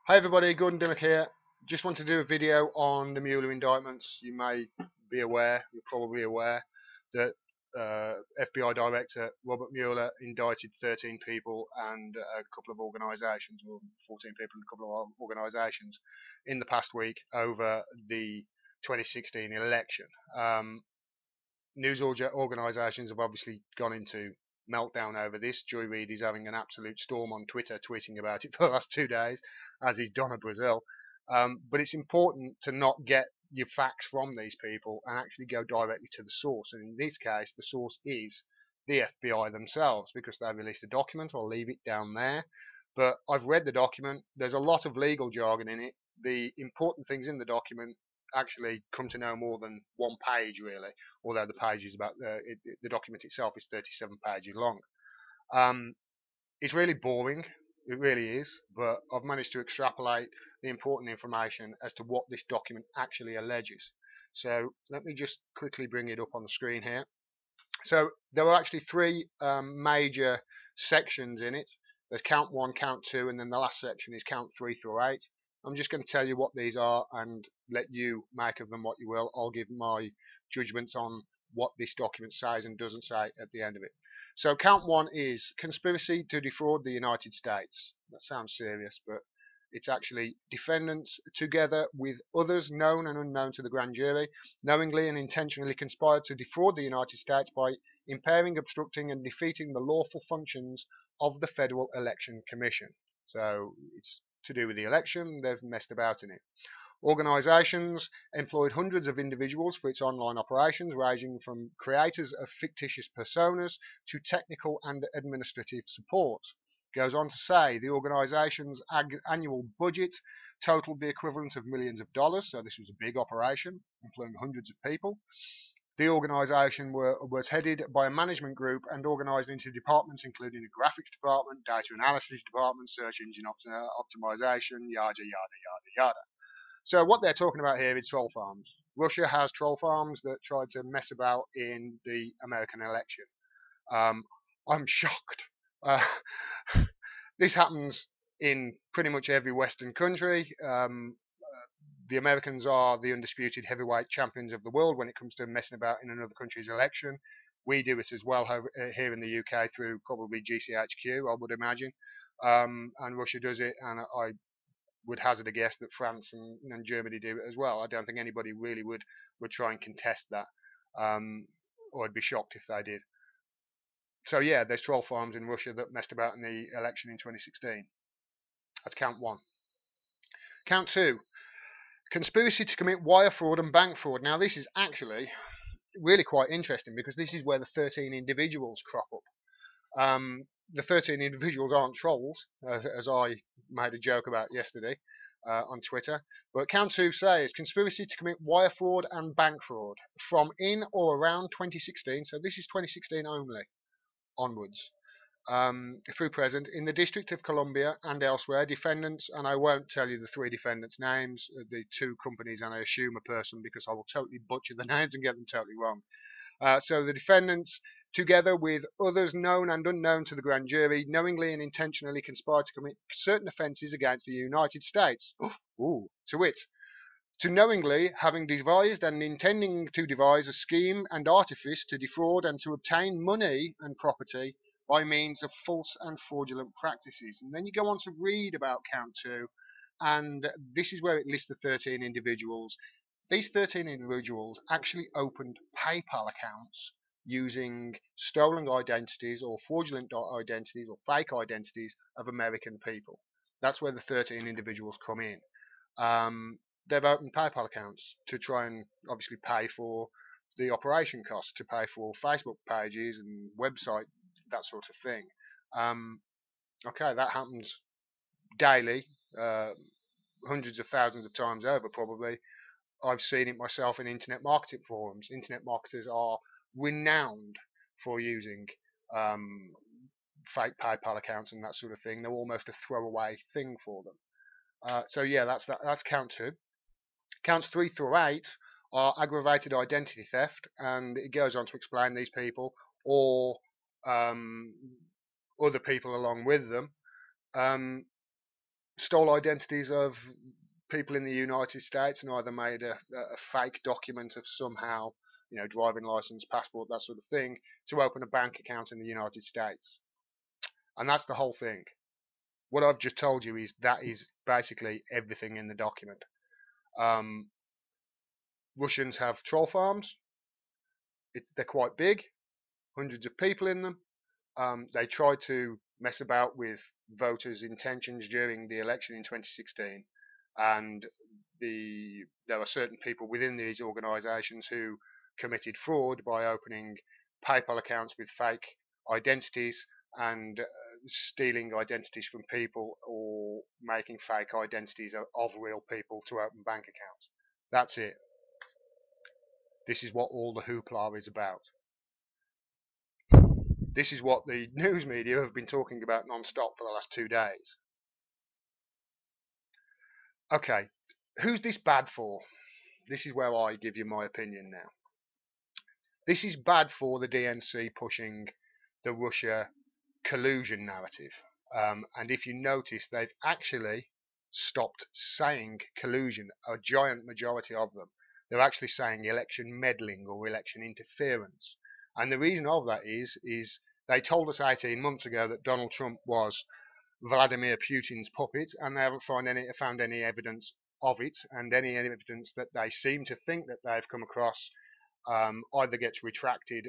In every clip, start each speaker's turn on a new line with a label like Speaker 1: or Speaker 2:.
Speaker 1: Hi everybody, Gordon Dimmock here. Just want to do a video on the Mueller indictments. You may be aware, you're probably aware, that FBI Director Robert Mueller indicted 13 people and a couple of organisations, or 14 people and a couple of organisations, in the past week over the 2016 election. News organisations have obviously gone into meltdown over this. Joy Reid is having an absolute storm on Twitter, tweeting about it for the last 2 days, as is Donna Brazil. But it's important to not get your facts from these people and actually go directly to the source. And in this case, the source is the FBI themselves, because they released a document. I'll leave it down there. But I've read the document. There's a lot of legal jargon in it. The important things in the document actually come to no more than one page, really, although the page is about the document itself is 37 pages long. It's really boring, it really is, but I've managed to extrapolate the important information as to what this document actually alleges. So let me just quickly bring it up on the screen here. So there are actually three major sections in it. There's count 1, count 2, and then the last section is count 3 through 8. I'm just going to tell you what these are and let you make of them what you will. I'll give my judgments on what this document says and doesn't say at the end of it. So count 1 is conspiracy to defraud the United States. That sounds serious, but it's actually defendants, together with others known and unknown to the grand jury, knowingly and intentionally conspired to defraud the United States by impairing, obstructing, and defeating the lawful functions of the Federal Election Commission. So it's to do with the election. They've messed about in it. Organisations employed hundreds of individuals for its online operations, ranging from creators of fictitious personas to technical and administrative support. Goes on to say the organisation's annual budget totaled the equivalent of millions of dollars, so this was a big operation employing hundreds of people. The organisation was headed by a management group and organised into departments including a graphics department, data analysis department, search engine optimization, yada, yada, yada, yada. So what they're talking about here is troll farms. Russia has troll farms that tried to mess about in the American election. I'm shocked. Uh, this happens in pretty much every Western country. The Americans are the undisputed heavyweight champions of the world when it comes to messing about in another country's election. We do it as well here in the UK through probably GCHQ, I would imagine. And Russia does it, and I would hazard a guess that France and Germany do it as well. I don't think anybody really would try and contest that, or I'd be shocked if they did. So yeah, there's troll farms in Russia that messed about in the election in 2016. That's count 1. Count 2. Conspiracy to commit wire fraud and bank fraud. Now, this is actually really quite interesting because this is where the 13 individuals crop up. The 13 individuals aren't trolls, as I made a joke about yesterday on Twitter. But count 2 says conspiracy to commit wire fraud and bank fraud from in or around 2016. So this is 2016 only onwards. Through present in the District of Columbia and elsewhere, defendants, and I won't tell you the 3 defendants' names, the 2 companies, and I assume a person because I will totally butcher the names and get them totally wrong. So the defendants, together with others known and unknown to the grand jury, knowingly and intentionally conspired to commit certain offences against the United States. Ooh, to wit, to knowingly having devised and intending to devise a scheme and artifice to defraud and to obtain money and property by means of false and fraudulent practices. And then you go on to read about count 2, and this is where it lists the 13 individuals. These 13 individuals actually opened PayPal accounts using stolen identities or fraudulent identities or fake identities of American people. That's where the 13 individuals come in. They've opened PayPal accounts to try and obviously pay for the operation costs, to pay for Facebook pages and website, that sort of thing. Okay, that happens daily, hundreds of thousands of times over probably. I've seen it myself in internet marketing forums. Internet marketers are renowned for using fake PayPal accounts and that sort of thing. They're almost a throwaway thing for them. So yeah, that's count 2. Counts 3 through 8 are aggravated identity theft, and it goes on to explain these people or other people along with them stole identities of people in the United States and either made a fake document of somehow, driving license, passport, that sort of thing, to open a bank account in the United States. And that's the whole thing. What I've just told you is that is basically everything in the document. Russians have troll farms. They're quite big, hundreds of people in them. They tried to mess about with voters' intentions during the election in 2016, and there are certain people within these organisations who committed fraud by opening PayPal accounts with fake identities and stealing identities from people or making fake identities of real people to open bank accounts. That's it. This is what all the hoopla is about. This is what the news media have been talking about non-stop for the last 2 days. Okay, who's this bad for? This is where I give you my opinion now. This is bad for the DNC pushing the Russia collusion narrative. And if you notice, they've actually stopped saying collusion, a giant majority of them. They're actually saying election meddling or election interference. And the reason of that is they told us 18 months ago that Donald Trump was Vladimir Putin's puppet, and they haven't found any evidence of it, and any evidence that they seem to think that they've come across either gets retracted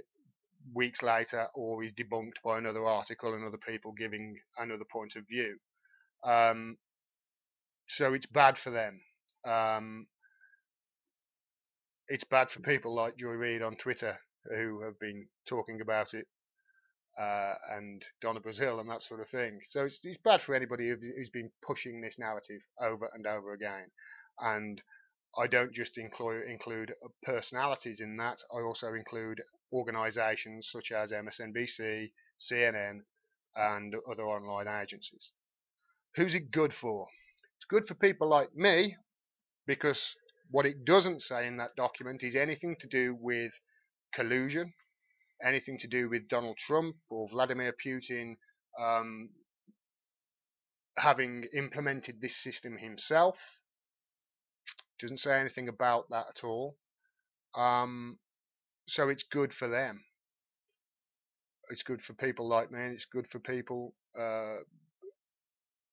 Speaker 1: weeks later or is debunked by another article and other people giving another point of view. So it's bad for them. It's bad for people like Joy Reid on Twitter who have been talking about it, and Donna Brazil and that sort of thing. So it's bad for anybody who's been pushing this narrative over and over again. And I don't just include personalities in that. I also include organisations such as MSNBC, CNN, and other online agencies. Who's it good for? It's good for people like me, because what it doesn't say in that document is anything to do with collusion, anything to do with Donald Trump or Vladimir Putin having implemented this system himself. Doesn't say anything about that at all. So it's good for them. It's good for people like me, and it's good for people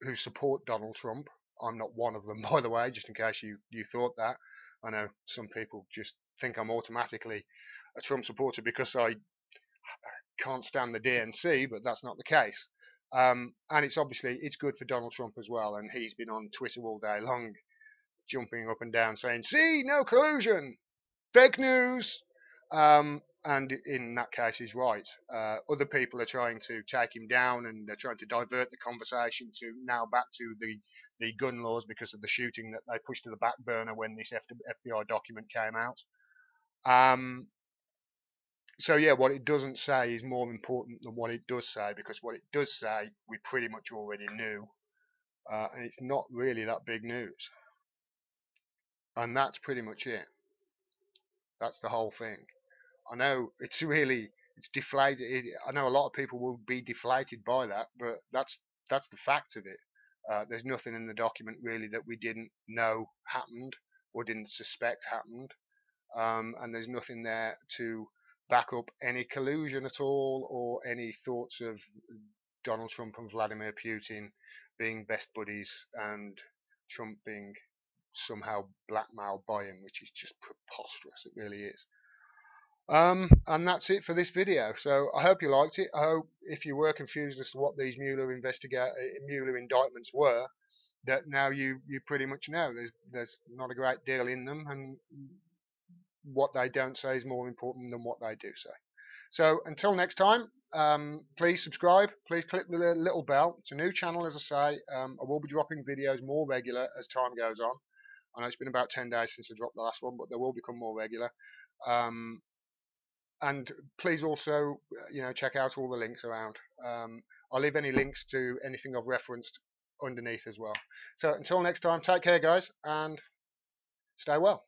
Speaker 1: who support Donald Trump. I'm not one of them, by the way, just in case you thought that. I know some people just think I'm automatically a Trump supporter because I can't stand the DNC, but that's not the case. And it's good for Donald Trump as well, and he's been on Twitter all day long, jumping up and down saying, "See, no collusion, fake news," and in that case he's right. Other people are trying to take him down, and they're trying to divert the conversation to now back to the gun laws because of the shooting that they pushed to the back burner when this FBI document came out. So yeah, what it doesn't say is more important than what it does say, because what it does say we pretty much already knew, and it's not really that big news. And that's pretty much it. That's the whole thing. I know it's deflated. I know a lot of people will be deflated by that, but that's the fact of it. There's nothing in the document really that we didn't know happened or didn't suspect happened, and there's nothing there to back up any collusion at all, or any thoughts of Donald Trump and Vladimir Putin being best buddies and Trump being somehow blackmailed by him, which is just preposterous. It really is. And that's it for this video. So I hope you liked it. I hope if you were confused as to what these Mueller indictments were, that now you pretty much know. There's not a great deal in them, and what they don't say is more important than what they do say. So until next time, please subscribe. Please click the little bell. It's a new channel, as I say. I will be dropping videos more regular as time goes on. I know it's been about 10 days since I dropped the last one, but they will become more regular. And please also, check out all the links around. I'll leave any links to anything I've referenced underneath as well. So until next time, take care, guys, and stay well.